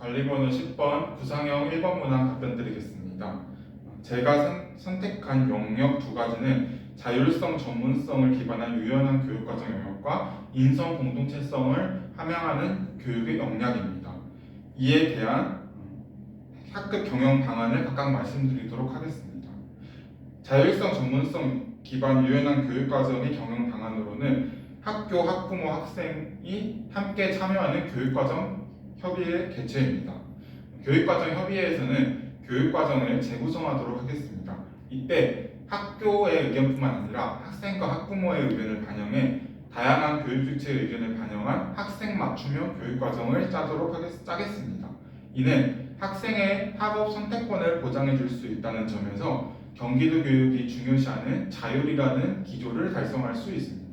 관리번호 10번 구상형 1번 문항 답변 드리겠습니다. 제가 선택한 영역 두 가지는 자율성, 전문성을 기반한 유연한 교육과정 영역과 인성 공동체성을 함양하는 교육의 역량입니다. 이에 대한 학급 경영 방안을 각각 말씀드리도록 하겠습니다. 자율성, 전문성 기반 유연한 교육과정의 경영 방안으로는 학교, 학부모, 학생이 함께 참여하는 교육과정 협의회 개최입니다. 교육과정 협의회에서는 교육과정을 재구성하도록 하겠습니다. 이때 학교의 의견뿐만 아니라 학생과 학부모의 의견을 반영해 다양한 교육 주체의 의견을 반영한 학생 맞춤형 교육과정을 짜겠습니다. 이는 학생의 학업 선택권을 보장해 줄 수 있다는 점에서 경기도 교육이 중요시하는 자율이라는 기조를 달성할 수 있습니다.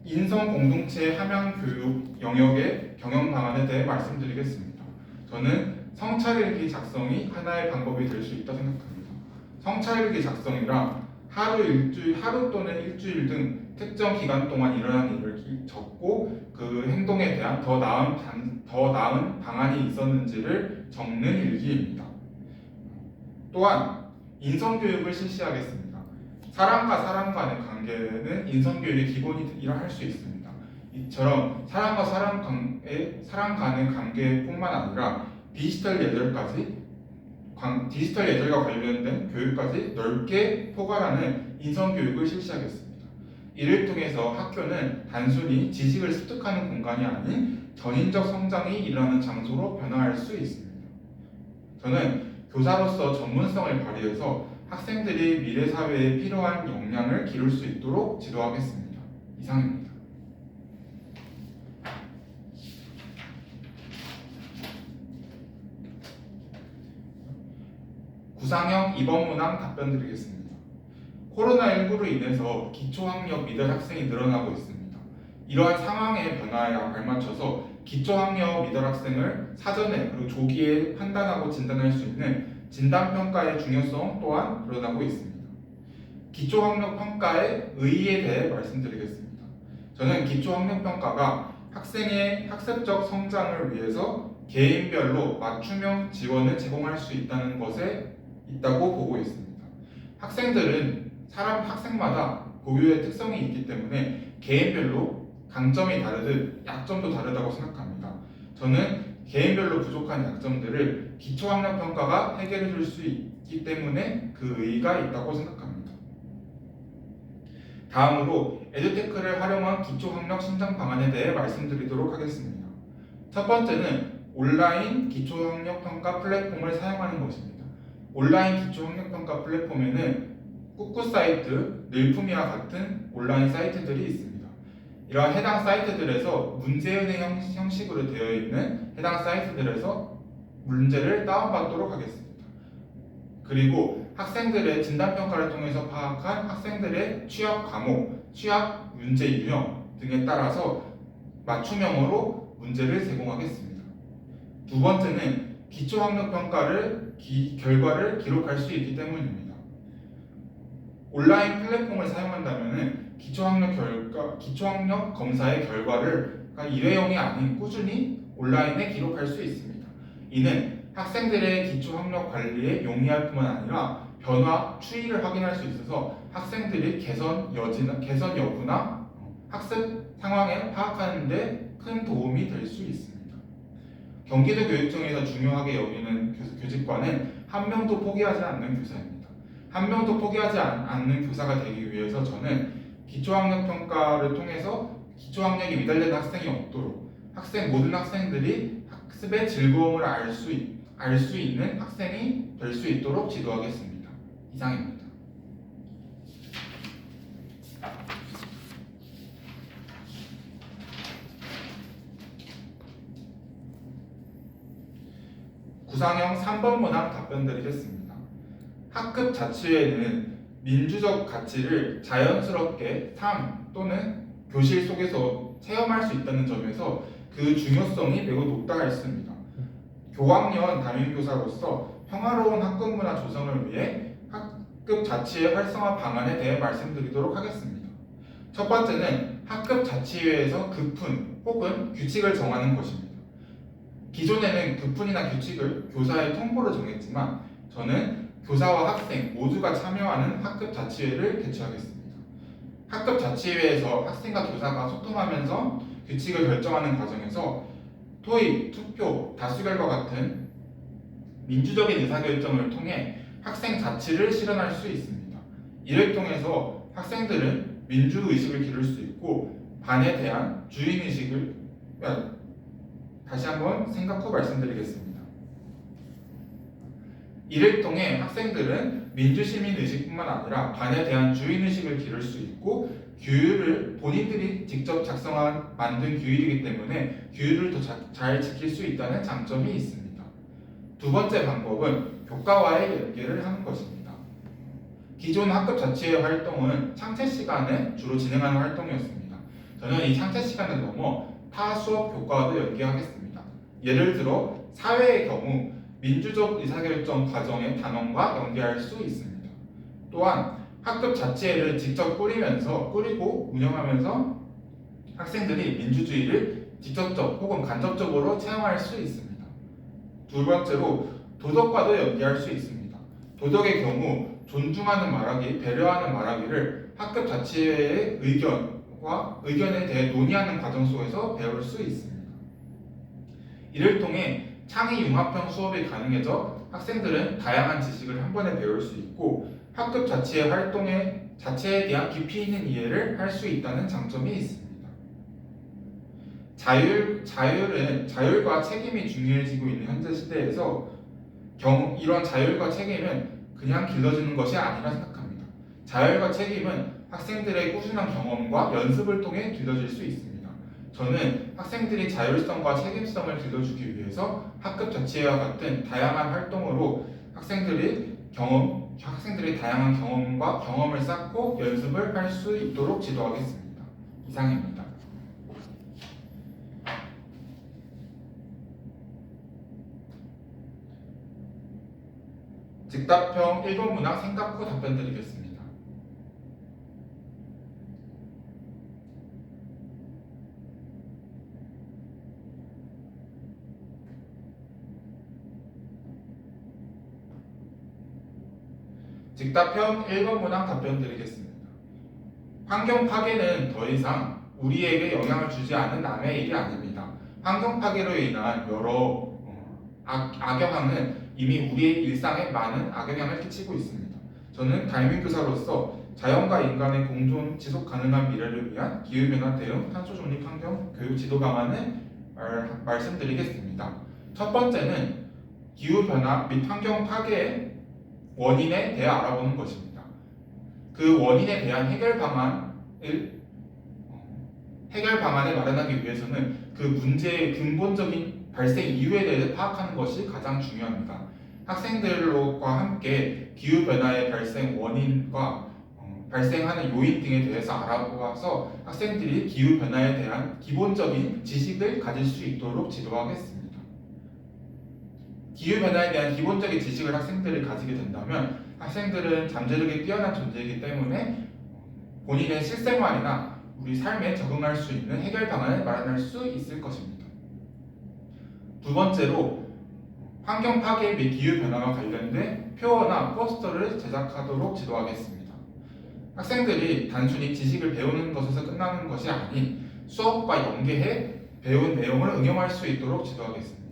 인성 공동체 함양 교육 영역의 경영 방안에 대해 말씀드리겠습니다. 저는 성찰일기 작성이 하나의 방법이 될 수 있다 생각합니다. 성찰일기 작성이라 하루 또는 일주일 등 특정 기간 동안 일어난 일을 적고 그 행동에 대한 더 나은 방안이 있었는지를 적는 일기입니다. 또한 인성교육을 실시하겠습니다. 사람과 사람 간의 관계는 인성교육의 기본이라 할 수 있습니다. 이처럼 사람과 사람 간의 관계뿐만 아니라 디지털 예절과 관련된 교육까지 넓게 포괄하는 인성교육을 실시하겠습니다. 이를 통해서 학교는 단순히 지식을 습득하는 공간이 아닌 전인적 성장이 일어나는 장소로 변화할 수 있습니다. 저는 교사로서 전문성을 발휘해서 학생들이 미래 사회에 필요한 역량을 기를 수 있도록 지도하겠습니다. 이상입니다. 구상형 2번 문항 답변 드리겠습니다. 코로나19로 인해서 기초학력 미달 학생이 늘어나고 있습니다. 이러한 상황의 변화에 발맞춰서 기초학력 미달 학생을 사전에 그리고 조기에 판단하고 진단할 수 있는 진단평가의 중요성 또한 드러나고 있습니다. 기초학력 평가의 의의에 대해 말씀드리겠습니다. 저는 기초학력평가가 학생의 학습적 성장을 위해서 개인별로 맞춤형 지원을 제공할 수 있다는 것에 있다고 보고 있습니다. 학생마다 고유의 특성이 있기 때문에 개인별로 강점이 다르듯 약점도 다르다고 생각합니다. 저는 개인별로 부족한 약점들을 기초학력평가가 해결해 줄 수 있기 때문에 그 의의가 있다고 생각합니다. 다음으로 에듀테크를 활용한 기초학력 신장 방안에 대해 말씀드리도록 하겠습니다. 첫 번째는 온라인 기초학력평가 플랫폼을 사용하는 것입니다. 온라인 기초학력평가 플랫폼에는 꾸꾸 사이트, 늘품이와 같은 온라인 사이트들이 있습니다. 이러한 해당 사이트들에서 문제은행 형식으로 되어 있는 해당 사이트들에서 문제를 다운받도록 하겠습니다. 그리고 학생들의 진단평가를 통해서 파악한 학생들의 취약 과목, 취약 문제 유형 등에 따라서 맞춤형으로 문제를 제공하겠습니다. 두 번째는 기초학력평가를 결과를 기록할 수 있기 때문입니다. 온라인 플랫폼을 사용한다면 기초학력 검사의 결과를 일회용이 아닌 꾸준히 온라인에 기록할 수 있습니다. 이는 학생들의 기초학력 관리에 용이할 뿐만 아니라 변화, 추이를 확인할 수 있어서 학생들이 개선 여부나 학습 상황을 파악하는 데 큰 도움이 될 수 있습니다. 경기도 교육청에서 중요하게 여기는 교직과는 한 명도 포기하지 않는 교사입니다. 한 명도 포기하지 않는 교사가 되기 위해서 저는 기초학력평가를 통해서 기초학력이 미달되는 학생이 없도록 모든 학생들이 학습의 즐거움을 알 수 있는 학생이 될 수 있도록 지도하겠습니다. 이상입니다. 구상형 3번 문항 답변 드리겠습니다. 학급 자치회는 민주적 가치를 자연스럽게 삶 또는 교실 속에서 체험할 수 있다는 점에서 그 중요성이 매우 높다 했습니다. 교학년 담임교사로서 평화로운 학급 문화 조성을 위해 학급 자치회 활성화 방안에 대해 말씀드리도록 하겠습니다. 첫 번째는 학급 자치회에서 급훈 혹은 규칙을 정하는 것입니다. 기존에는 교훈이나 규칙을 교사의 통보로 정했지만 저는 교사와 학생 모두가 참여하는 학급 자치회를 개최하겠습니다. 학급 자치회에서 학생과 교사가 소통하면서 규칙을 결정하는 과정에서 토의, 투표, 다수결과 같은 민주적인 의사결정을 통해 학생 자치를 실현할 수 있습니다. 이를 통해서 학생들은 민주의식을 기를 수 있고 반에 대한 주인의식을 다시 한번 생각 후 말씀드리겠습니다. 이를 통해 학생들은 민주시민의식뿐만 아니라 반에 대한 주인의식을 기를 수 있고 규율을 본인들이 직접 만든 규율이기 때문에 규율을 더 잘 지킬 수 있다는 장점이 있습니다. 두 번째 방법은 교과와의 연계를 하는 것입니다. 기존 학급 자치회 활동은 창체 시간에 주로 진행하는 활동이었습니다. 저는 이 창체 시간을 넘어 타 수업 교과와도 연계하겠습니다. 예를 들어 사회의 경우 민주적 의사결정 과정의 단원과 연계할 수 있습니다. 또한 학급 자치회를 직접 꾸리고 운영하면서 학생들이 민주주의를 직접적 혹은 간접적으로 체험할 수 있습니다. 두 번째로 도덕과도 연계할 수 있습니다. 도덕의 경우 존중하는 말하기, 배려하는 말하기를 학급 자치회의 의견에 대해 논의하는 과정 속에서 배울 수 있습니다. 이를 통해 창의 융합형 수업이 가능해져 학생들은 다양한 지식을 한 번에 배울 수 있고 학급 자치회 활동의 자체에 대한 깊이 있는 이해를 할 수 있다는 장점이 있습니다. 자율과 책임이 중요해지고 있는 현재 시대에서 이런 자율과 책임은 그냥 길러지는 것이 아니라 생각합니다. 자율과 책임은 학생들의 꾸준한 경험과 연습을 통해 길러질 수 있습니다. 저는 학생들이 자율성과 책임성을 길러주기 위해서 학급 자치회와 같은 다양한 활동으로 학생들이 다양한 경험을 쌓고 연습을 할 수 있도록 지도하겠습니다. 이상입니다. 즉답형 1번 문항 생각 후 답변 드리겠습니다. 즉답형 1번 문항 답변 드리겠습니다. 환경 파괴는 더 이상 우리에게 영향을 주지 않은 남의 일이 아닙니다. 환경 파괴로 인한 여러 악영향은 이미 우리의 일상에 많은 악영향을 끼치고 있습니다. 저는 다민교사로서 자연과 인간의 공존 지속 가능한 미래를 위한 기후변화 대응 탄소 중립 환경 교육 지도 방안을 말씀드리겠습니다. 첫 번째는 기후변화 및 환경 파괴의 원인에 대해 알아보는 것입니다. 그 원인에 대한 해결 방안을 마련하기 위해서는 그 문제의 근본적인 발생 이유에 대해 파악하는 것이 가장 중요합니다. 학생들과 함께 기후변화의 발생 원인과 발생하는 요인 등에 대해서 알아보아서 학생들이 기후변화에 대한 기본적인 지식을 가질 수 있도록 지도하겠습니다. 기후변화에 대한 기본적인 지식을 학생들이 가지게 된다면 학생들은 잠재력이 뛰어난 존재이기 때문에 본인의 실생활이나 우리 삶에 적응할 수 있는 해결 방안을 마련할 수 있을 것입니다. 두 번째로 환경 파괴 및 기후변화와 관련된 표어나 포스터를 제작하도록 지도하겠습니다. 학생들이 단순히 지식을 배우는 것에서 끝나는 것이 아닌 수업과 연계해 배운 내용을 응용할 수 있도록 지도하겠습니다.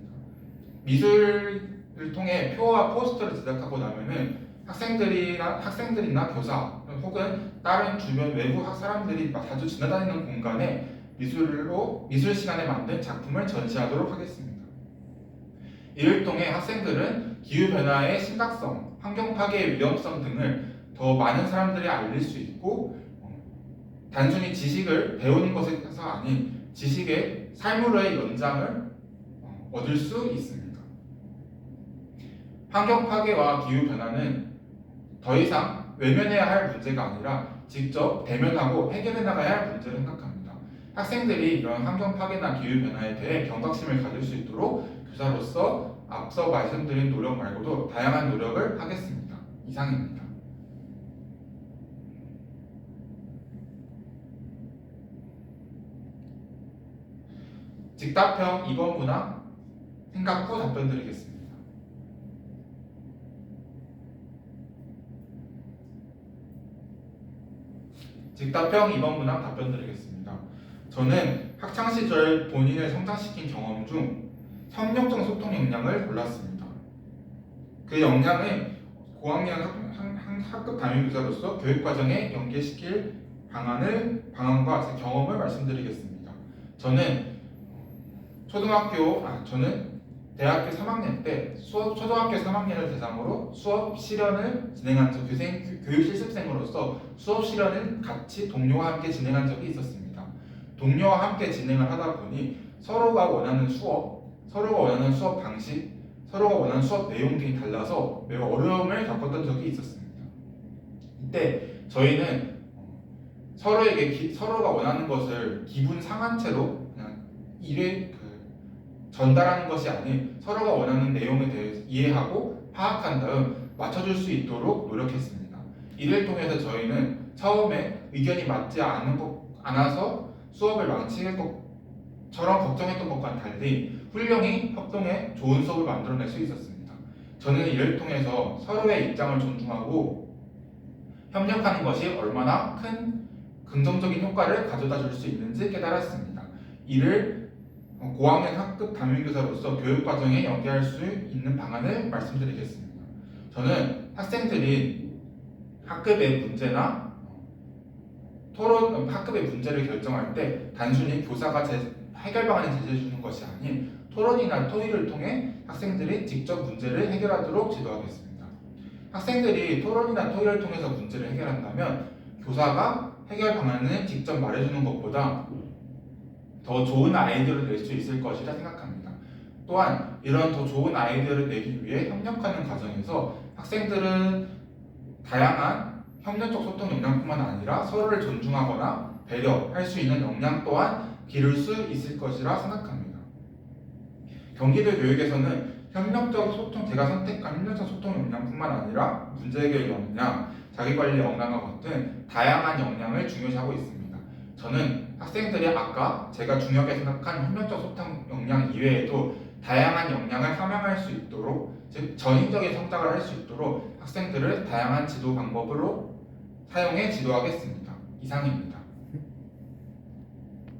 미술을 통해 표와 포스터를 제작하고 나면은 학생들이나 교사 혹은 다른 주변 외부 사람들이 자주 지나다니는 공간에 미술 시간에 만든 작품을 전시하도록 하겠습니다. 이를 통해 학생들은 기후변화의 심각성, 환경 파괴의 위험성 등을 더 많은 사람들이 알릴 수 있고 단순히 지식을 배우는 것에서 아닌 지식의 삶으로의 연장을 얻을 수 있습니다. 환경 파괴와 기후 변화는 더 이상 외면해야 할 문제가 아니라 직접 대면하고 해결해 나가야 할 문제를 생각합니다. 학생들이 이런 환경 파괴나 기후 변화에 대해 경각심을 가질 수 있도록 교사로서 앞서 말씀드린 노력 말고도 다양한 노력을 하겠습니다. 이상입니다. 즉답형 2번 문항 생각 후 답변 드리겠습니다. 직답형 2번 문항 답변 드리겠습니다. 저는 학창시절 본인을 성장시킨 경험 중 협력적 소통 역량을 골랐습니다. 그 역량은 고학년 학급 담임교사로서 교육과정에 연계시킬 방안과 제 경험을 말씀드리겠습니다. 저는 대학교 3학년 때 초등학교 3학년을 대상으로 수업 실현을 진행한 교육 실습생으로서 수업 실현을 같이 동료와 함께 진행한 적이 있었습니다. 동료와 함께 진행을 하다 보니 서로가 원하는 수업 방식, 서로가 원하는 수업 내용 등이 달라서 매우 어려움을 겪었던 적이 있었습니다. 이때 저희는 서로가 원하는 것을 기분 상한 채로 그냥 전달하는 것이 아닌 서로가 원하는 내용에 대해서 이해하고 파악한 다음 맞춰줄 수 있도록 노력했습니다. 이를 통해서 저희는 처음에 의견이 맞지 않아서 수업을 망칠 것처럼 걱정했던 것과는 달리 훌륭히 협동해 좋은 수업을 만들어낼 수 있었습니다. 저는 이를 통해서 서로의 입장을 존중하고 협력하는 것이 얼마나 큰 긍정적인 효과를 가져다 줄 수 있는지 깨달았습니다. 이를 고학년 학급 담임교사로서 교육과정에 연계할 수 있는 방안을 말씀드리겠습니다. 저는 학생들이 학급의 문제를 결정할 때 단순히 교사가 해결 방안을 제시해주는 것이 아닌 토론이나 토의를 통해 학생들이 직접 문제를 해결하도록 지도하겠습니다. 학생들이 토론이나 토의를 통해서 문제를 해결한다면 교사가 해결 방안을 직접 말해주는 것보다 더 좋은 아이디어를 낼 수 있을 것이라 생각합니다. 또한 이런 더 좋은 아이디어를 내기 위해 협력하는 과정에서 학생들은 다양한 협력적 소통 역량뿐만 아니라 서로를 존중하거나 배려할 수 있는 역량 또한 기를 수 있을 것이라 생각합니다. 경기도 교육에서는 제가 선택한 협력적 소통 역량뿐만 아니라 문제해결 역량, 자기관리 역량과 같은 다양한 역량을 중요시하고 있습니다. 저는 학생들이 아까 제가 중요하게 생각한 협력적 소통 역량 이외에도 다양한 역량을 함양할 수 있도록, 즉 전인적인 성장을 할 수 있도록 학생들을 다양한 지도 방법으로 사용해 지도하겠습니다. 이상입니다.